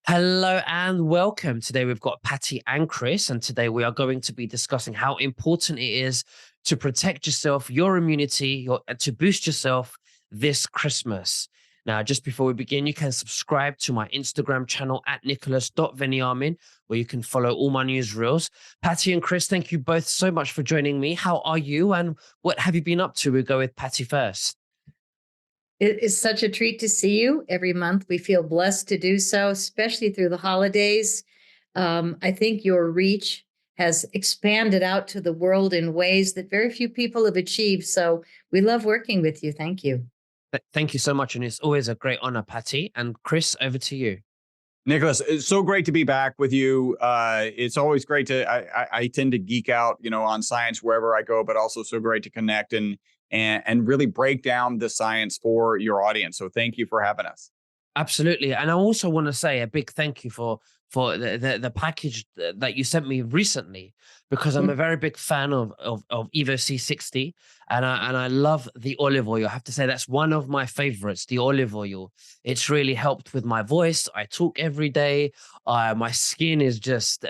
Hello and welcome. Today we've got Patty and Chris, and today we are going to be discussing how important it is to protect yourself, your immunity, to boost yourself this Christmas. Now, just before we begin, you can subscribe to my Instagram channel at nicholas.veniamin, where you can follow all my news reels. Patty and Chris, thank you both so much for joining me. How are you and what have you been up to? We'll go with Patty first. It is such a treat to see you every month. We feel blessed to do so, especially through the holidays. I think your reach has expanded out to the world in ways that very few people have achieved. So we love working with you. Thank you. Thank you so much. And it's always a great honor, Patty. And Chris, over to you. Nicholas, it's so great to be back with you. It's always great to. I tend to geek out, on science wherever I go, but also so great to connect and really break down the science for your audience. So thank you for having us. Absolutely. And I also want to say a big thank you for the package that you sent me recently, because I'm a very big fan of Evo C60, and I love the olive oil. I have to say that's one of my favorites, the olive oil. It's really helped with my voice. I talk every day. My skin is just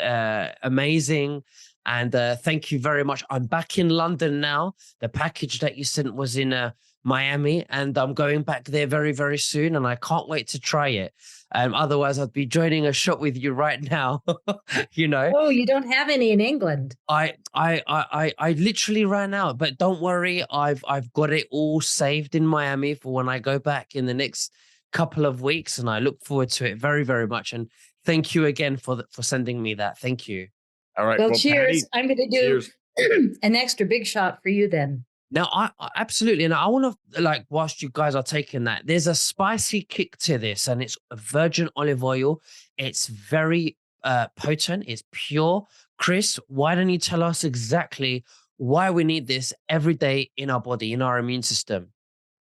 amazing. And thank you very much. I'm back in London now. The package that you sent was in Miami, and I'm going back there very, very soon. And I can't wait to try it. Otherwise, I'd be joining a shot with you right now. you know, Oh, you don't have any in England. I literally ran out, but don't worry. I've got it all saved in Miami for when I go back in the next couple of weeks, and I look forward to it very, very much. And thank you again for sending me that. Thank you. All right. Well, Well, cheers. Patty, I'm going to cheers. do an extra big shot for you then. Now, I absolutely, and I want to whilst you guys are taking that, there's a spicy kick to this, and it's virgin olive oil. It's very potent. It's pure. Chris, why don't you tell us exactly why we need this every day in our body, in our immune system?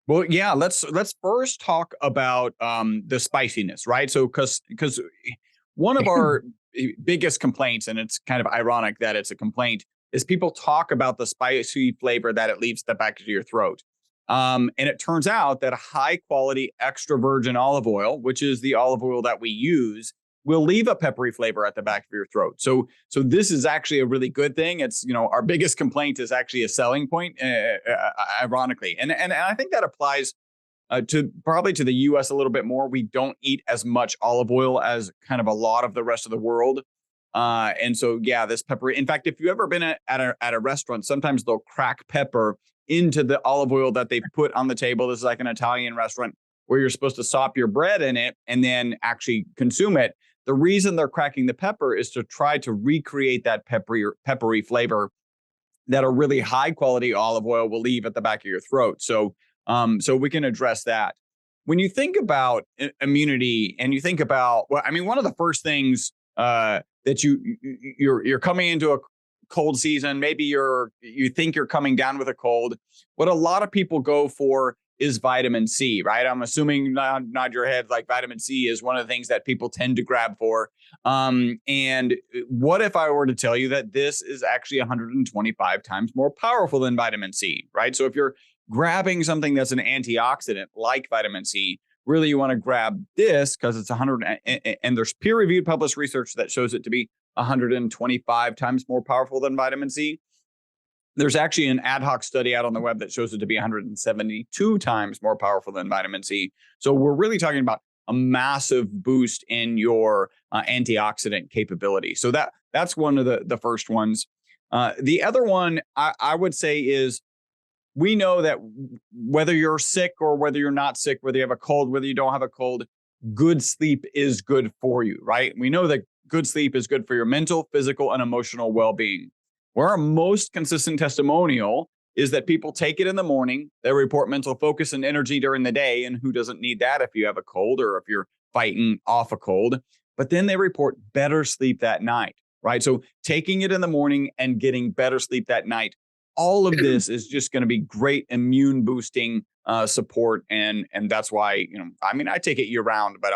Well, yeah. Let's first talk about the spiciness, right? So, because one of our biggest complaints, and it's kind of ironic that it's a complaint, is people talk about the spicy flavor that it leaves the back of your throat. And it turns out that a high quality extra virgin olive oil, which is the olive oil that we use, will leave a peppery flavor at the back of your throat. So this is actually a really good thing. It's, our biggest complaint is actually a selling point, ironically. And I think that applies to probably to the US a little bit more. We don't eat as much olive oil as kind of a lot of the rest of the world. And so, yeah, this pepper. In fact, if you've ever been at a restaurant, sometimes they'll crack pepper into the olive oil that they've put on the table. This is like an Italian restaurant where you're supposed to sop your bread in it and then actually consume it. The reason they're cracking the pepper is to try to recreate that peppery flavor that a really high quality olive oil will leave at the back of your throat. So we can address that. When you think about immunity and you think about, well, I mean, one of the first things that you're coming into a cold season, maybe you think you're coming down with a cold. What a lot of people go for is vitamin C, right? I'm assuming, nod your head, like vitamin C is one of the things that people tend to grab for. And what if I were to tell you that this is actually 125 times more powerful than vitamin C, right? So if you're grabbing something that's an antioxidant like vitamin C, really you want to grab this because it's 100, and there's peer-reviewed published research that shows it to be 125 times more powerful than vitamin C. There's actually an ad hoc study out on the web that shows it to be 172 times more powerful than vitamin C. So we're really talking about a massive boost in your antioxidant capability. So that's one of the first ones. The other one I would say is, we know that whether you're sick or whether you're not sick, whether you have a cold, whether you don't have a cold, good sleep is good for you, right? We know that good sleep is good for your mental, physical, and emotional well-being. Where our most consistent testimonial is that people take it in the morning, they report mental focus and energy during the day, and who doesn't need that if you have a cold or if you're fighting off a cold, but then they report better sleep that night, right? So taking it in the morning and getting better sleep that night, all of this is just going to be great immune boosting support. And that's why, I mean, I take it year round, but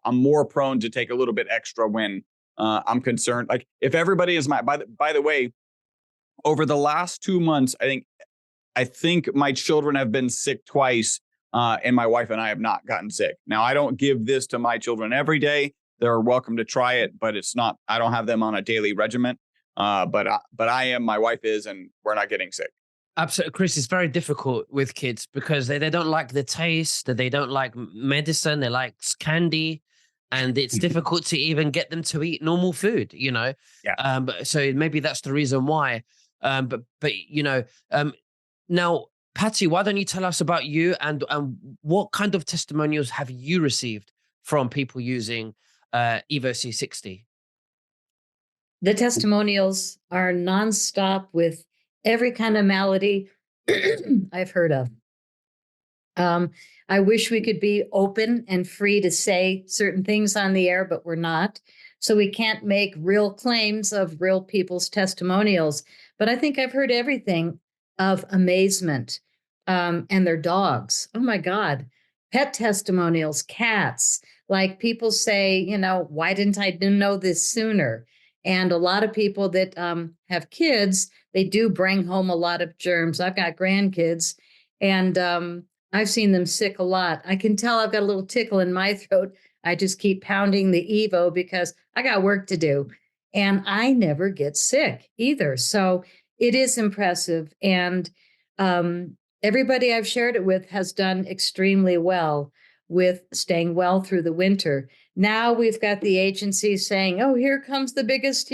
I'm more prone to take a little bit extra when I'm concerned. Like if everybody is by the way, over the last 2 months, I think my children have been sick twice, and my wife and I have not gotten sick. Now, I don't give this to my children every day, they're welcome to try it, but it's not, I don't have them on a daily regimen. But I am, my wife is, and we're not getting sick. Absolutely, Chris. It's very difficult with kids because they don't like the taste, that they don't like medicine, they like candy, and it's difficult to even get them to eat normal food. Yeah. So maybe that's the reason why. But now, Patty, why don't you tell us about you and what kind of testimonials have you received from people using Evo C60? The testimonials are nonstop with every kind of malady I've heard of. I wish we could be open and free to say certain things on the air, but we're not. So we can't make real claims of real people's testimonials. But I think I've heard everything of amazement, and their dogs. Oh my God. Pet testimonials, cats. Like people say, why didn't I know this sooner? And a lot of people that have kids, they do bring home a lot of germs. I've got grandkids, and I've seen them sick a lot. I can tell I've got a little tickle in my throat. I just keep pounding the Evo because I got work to do. And I never get sick either. So it is impressive. And everybody I've shared it with has done extremely well with staying well through the winter. Now we've got the agency saying, oh, here comes the biggest,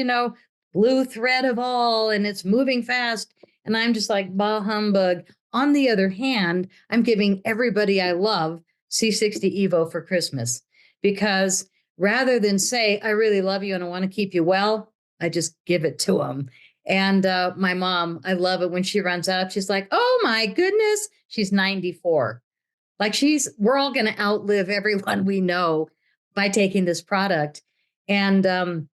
blue thread of all, and it's moving fast. And I'm just like, bah humbug. On the other hand, I'm giving everybody I love C60 Evo for Christmas, because rather than say, I really love you and I want to keep you well, I just give it to them. And my mom, I love it when she runs out. She's like, oh my goodness, she's 94. Like we're all going to outlive everyone we know by taking this product. And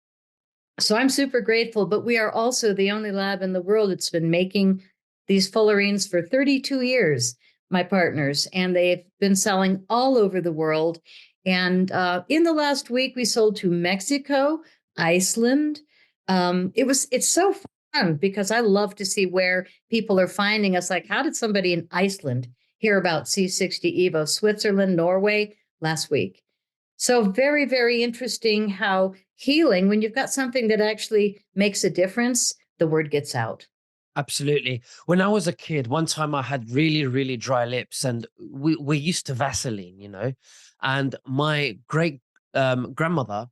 so I'm super grateful, but we are also the only lab in the world that's been making these fullerenes for 32 years, my partners, and they've been selling all over the world. And in the last week, we sold to Mexico, Iceland. It's so fun because I love to see where people are finding us. Like, how did somebody in Iceland hear about C60 Evo? Switzerland, Norway, last week. So very, very interesting how healing, when you've got something that actually makes a difference, the word gets out. Absolutely. When I was a kid, one time I had really, really dry lips, and we're used to Vaseline, and my great grandmother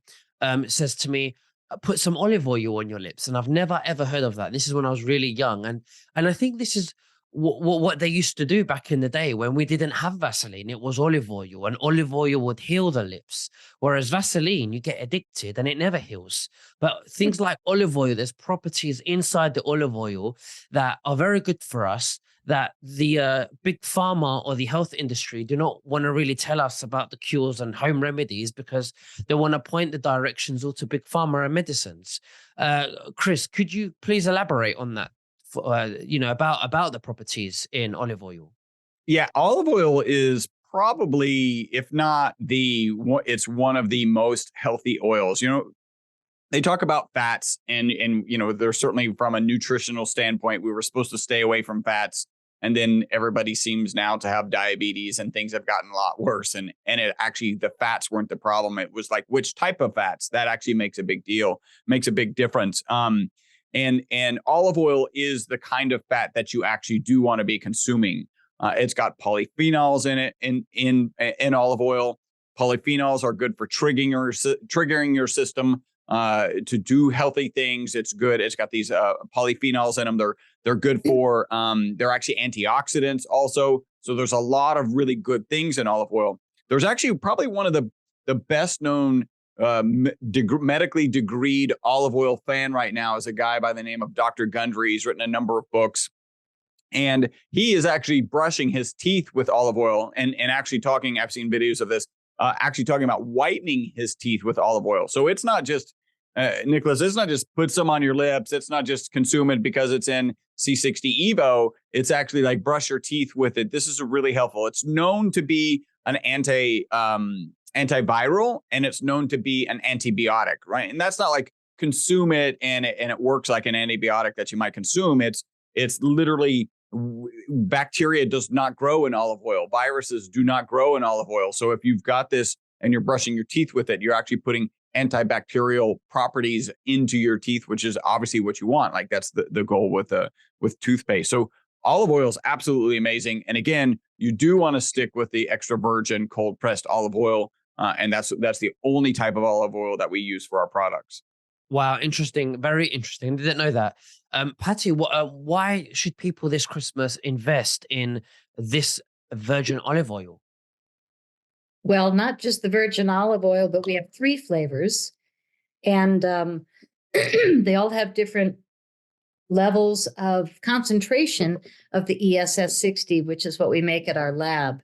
says to me, put some olive oil on your lips. And I've never, ever heard of that. This is when I was really young. And I think this is what they used to do back in the day when we didn't have Vaseline. It was olive oil, and olive oil would heal the lips. Whereas Vaseline, you get addicted and it never heals. But things like olive oil, there's properties inside the olive oil that are very good for us, that the big pharma or the health industry do not want to really tell us about the cures and home remedies, because they want to point the directions all to big pharma and medicines. Chris, could you please elaborate on that? About the properties in olive oil. Yeah, olive oil is probably, if not it's one of the most healthy oils. They talk about fats, and there's certainly, from a nutritional standpoint, we were supposed to stay away from fats, and then everybody seems now to have diabetes, and things have gotten a lot worse. And it actually, the fats weren't the problem. It was like which type of fats that actually makes a big difference. And olive oil is the kind of fat that you actually do want to be consuming. It's got polyphenols in it in olive oil. Polyphenols are good for triggering your system to do healthy things. It's good. It's got these polyphenols in them. They're good for. They're actually antioxidants also. So there's a lot of really good things in olive oil. There's actually probably one of the best known medically degreed olive oil fan right now is a guy by the name of Dr. Gundry. He's written a number of books, and he is actually brushing his teeth with olive oil and actually talking. I've seen videos of this, actually talking about whitening his teeth with olive oil. So it's not just, Nicholas, it's not just put some on your lips. It's not just consume it because it's in C60 Evo. It's actually like brush your teeth with it. This is really helpful. It's known to be an antiviral, and it's known to be an antibiotic, right? And that's not like consume it and it works like an antibiotic that you might consume. It's literally, bacteria does not grow in olive oil. Viruses do not grow in olive oil. So if you've got this and you're brushing your teeth with it, you're actually putting antibacterial properties into your teeth, which is obviously what you want. Like that's the goal with toothpaste. So olive oil is absolutely amazing. And again, you do want to stick with the extra virgin cold pressed olive oil. And that's the only type of olive oil that we use for our products. Wow, interesting. Very interesting. Didn't know that. Patty, why should people this Christmas invest in this virgin olive oil? Well, not just the virgin olive oil, but we have 3 flavors, and they all have different levels of concentration of the ESS 60, which is what we make at our lab.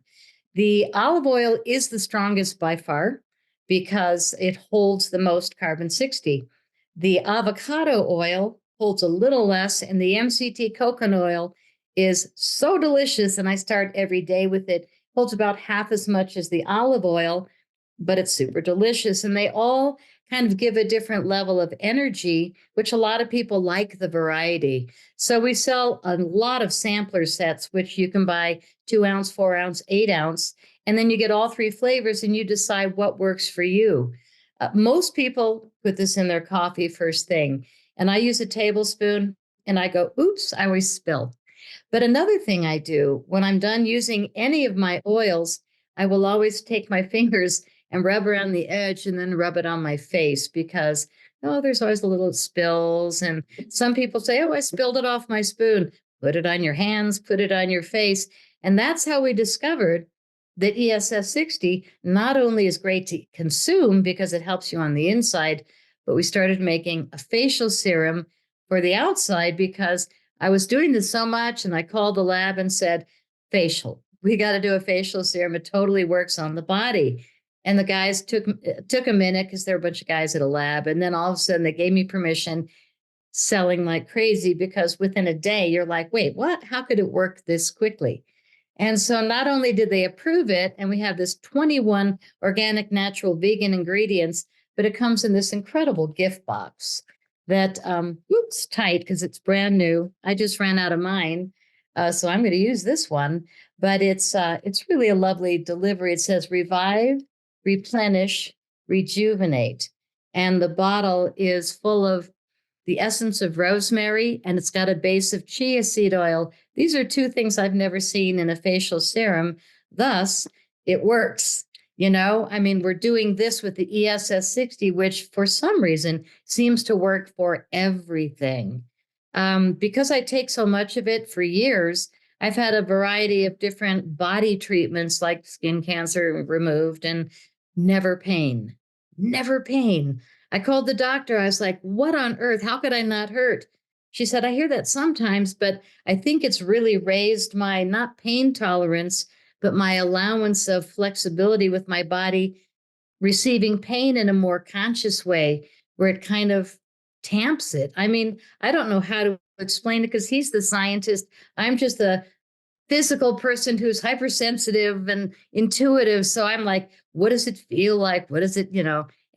The olive oil is the strongest by far because it holds the most carbon 60. The avocado oil holds a little less, and the MCT coconut oil is so delicious, and I start every day with it. Holds about half as much as the olive oil, but it's super delicious. And they all kind of give a different level of energy, which a lot of people like the variety. So we sell a lot of sampler sets, which you can buy 2-ounce, 4-ounce, 8-ounce, and then you get all 3 flavors and you decide what works for you. Most people put this in their coffee first thing, and I use a tablespoon and I go, oops, I always spill. But another thing I do when I'm done using any of my oils, I will always take my fingers and rub around the edge and then rub it on my face because, oh, there's always a little spills. And some people say, oh, I spilled it off my spoon. Put it on your hands, put it on your face. And that's how we discovered that ESS 60 not only is great to consume because it helps you on the inside, but we started making a facial serum for the outside because I was doing this so much, and I called the lab and said, facial, we got to do a facial serum. It totally works on the body. And the guys took a minute because there were a bunch of guys at a lab. And then all of a sudden they gave me permission, selling like crazy, because within a day you're like, wait, what? How could it work this quickly? And so not only did they approve it, and we have this 21 organic, natural, vegan ingredients, but it comes in this incredible gift box that oops, tight because it's brand new. I just ran out of mine, so I'm going to use this one. But it's really a lovely delivery. It says revive, replenish, rejuvenate, and the bottle is full of the essence of rosemary, and it's got a base of chia seed oil. These are 2 things I've never seen in a facial serum. Thus, it works. You know, I mean, we're doing this with the ESS 60, which for some reason seems to work for everything. Because I take so much of it for years, I've had a variety of different body treatments like skin cancer removed and never pain, never pain. I called the doctor. I was like, what on earth? How could I not hurt? She said, I hear that sometimes, but I think it's really raised my not pain tolerance, but my allowance of flexibility with my body receiving pain in a more conscious way, where it kind of tamps it. I mean, I don't know how to explain it because he's the scientist. I'm just a physical person who's hypersensitive and intuitive. So I'm like, what does it feel like? What is it,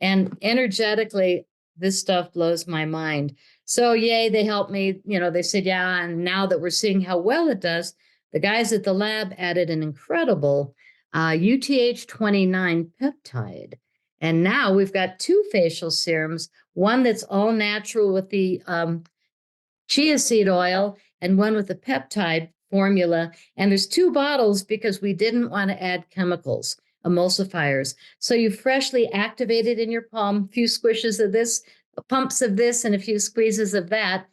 And energetically, this stuff blows my mind. So yay, they helped me. They said, yeah, and now that we're seeing how well it does, the guys at the lab added an incredible UTH29 peptide. And now we've got 2 facial serums, one that's all natural with the chia seed oil and one with the peptide formula. And there's 2 bottles because we didn't want to add chemicals, emulsifiers. So you freshly activate it in your palm, a few squishes of this, pumps of this, and a few squeezes of that.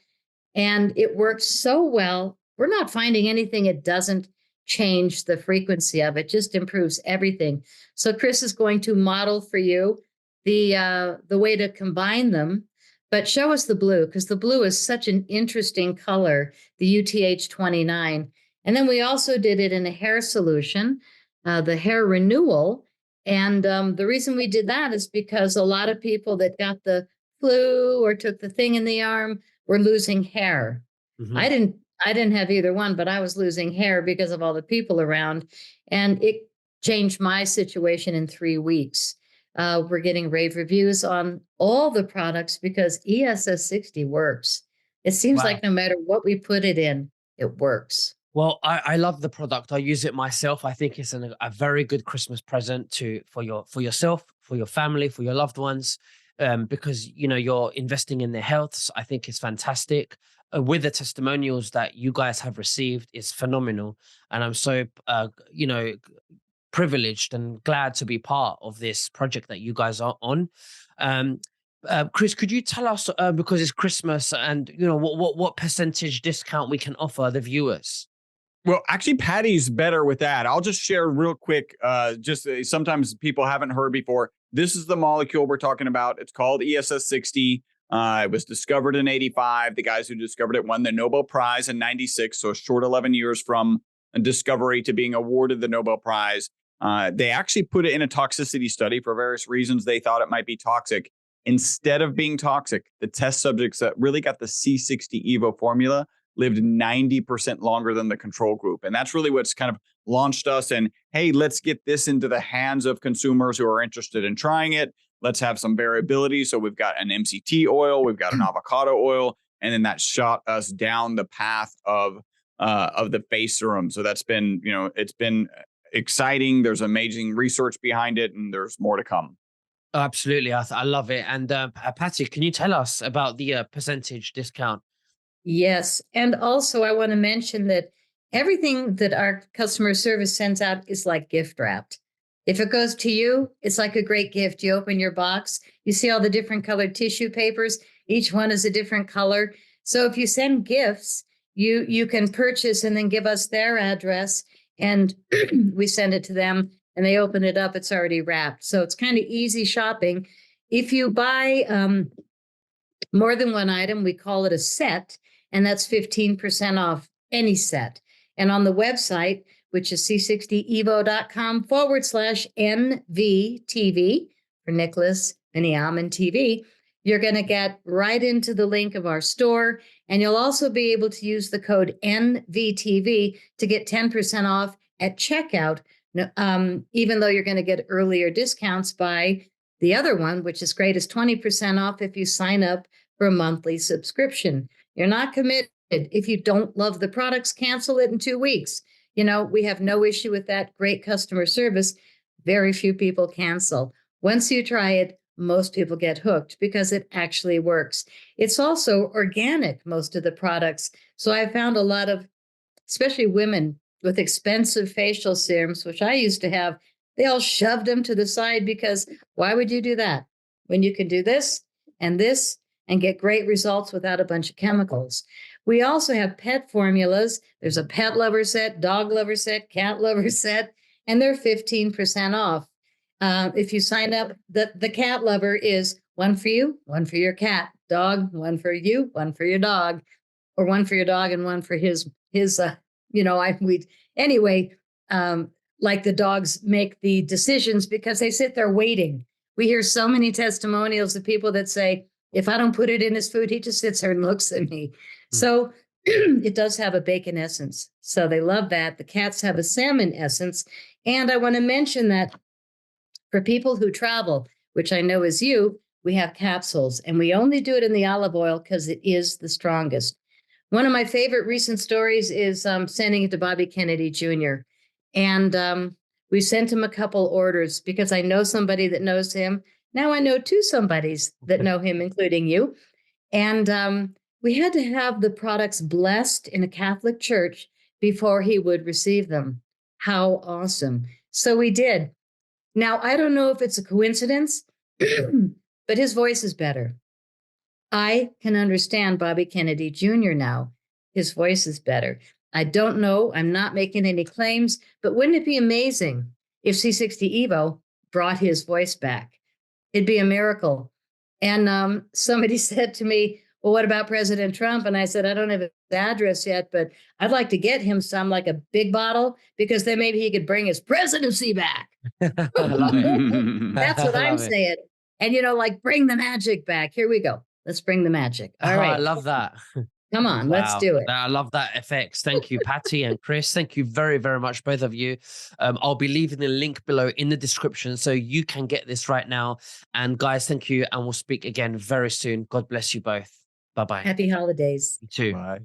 And it works so well. We're not finding anything it doesn't change the frequency of. It just improves everything. So Chris is going to model for you the way to combine them. But show us the blue, because the blue is such an interesting color, the UTH29. And then we also did it in a hair solution, the hair renewal. And the reason we did that is because a lot of people that got the flu or took the thing in the arm were losing hair. Mhm. I didn't have either one, but I was losing hair because of all the people around. And it changed my situation in 3 weeks. We're getting rave reviews on all the products because ESS 60 works. It seems Wow. like no matter what we put it in, it works. Well, I love the product. I use it myself. I think it's a very good Christmas present for yourself, for your family, for your loved ones. because you're investing in their health. I think it's fantastic. With the testimonials that you guys have received is phenomenal, and I'm so privileged and glad to be part of this project that you guys are on. Um, Chris, could you tell us, because it's Christmas, and what percentage discount we can offer the viewers? Well, actually, Patty's better with that. I'll just share real quick. Sometimes people haven't heard before. This is the molecule we're talking about. It's called ESS 60. It was discovered in 85. The guys who discovered it won the Nobel Prize in 96. So a short 11 years from a discovery to being awarded the Nobel Prize. They actually put it in a toxicity study for various reasons. They thought it might be toxic. Instead of being toxic, the test subjects that really got the C60 Evo formula lived 90% longer than the control group. And that's really what's kind of launched us. And hey, let's get this into the hands of consumers who are interested in trying it. Let's have some variability. So we've got an MCT oil, we've got an avocado oil, and then that shot us down the path of the face serum. So that's been, it's been exciting. There's amazing research behind it, and there's more to come. Absolutely. I love it. And Patty, can you tell us about the percentage discount? Yes. And also, I want to mention that everything that our customer service sends out is like gift wrapped. If it goes to you, it's like a great gift. You open your box, you see all the different colored tissue papers. Each one is a different color. So if you send gifts, you can purchase and then give us their address, and we send it to them, and they open it up. It's already wrapped. So it's kind of easy shopping. If you buy more than one item, we call it a set, and that's 15% off any set. And on the website, which is c60evo.com/NVTV for Nicholas Veniamin TV, you're going to get right into the link of our store. And you'll also be able to use the code NVTV to get 10% off at checkout, even though you're going to get earlier discounts by the other one, which is great, is 20% off if you sign up for a monthly subscription. You're not committed. If you don't love the products, cancel it in 2 weeks. We have no issue with that. Great customer service. Very few people cancel. Once you try it, most people get hooked because it actually works. It's also organic, most of the products. So I found a lot of, especially women with expensive facial serums, which I used to have, they all shoved them to the side because why would you do that when you can do this and get great results without a bunch of chemicals? We also have pet formulas. There's a pet lover set, dog lover set, cat lover set, and they're 15% off. If you sign up, the cat lover is one for you, one for your cat, dog, one for you, one for your dog, or one for your dog and one for his anyway, like the dogs make the decisions because they sit there waiting. We hear so many testimonials of people that say, if I don't put it in his food, he just sits there and looks at me. So it does have a bacon essence. So they love that. The cats have a salmon essence. And I want to mention that for people who travel, which I know is you, we have capsules, and we only do it in the olive oil because it is the strongest. One of my favorite recent stories is sending it to Bobby Kennedy Jr. And we sent him a couple orders because I know somebody that knows him. Now I know 2 somebodies that know him, including you. And we had to have the products blessed in a Catholic church before he would receive them. How awesome. So we did. Now, I don't know if it's a coincidence, but his voice is better. I can understand Bobby Kennedy Jr. now. His voice is better. I don't know. I'm not making any claims, but wouldn't it be amazing if C60 Evo brought his voice back? It'd be a miracle. And somebody said to me, well, what about President Trump? And I said, I don't have his address yet, but I'd like to get him some, like a big bottle, because then maybe he could bring his presidency back. I love it. That's what I'm saying. And, like, bring the magic back. Here we go. Let's bring the magic. All right. I love that. Come on, let's do it. I love that effects. Thank you, Patty and Chris. Thank you very, very much, both of you. I'll be leaving the link below in the description so you can get this right now. And guys, thank you. And we'll speak again very soon. God bless you both. Bye-bye. Happy holidays. You too. Bye.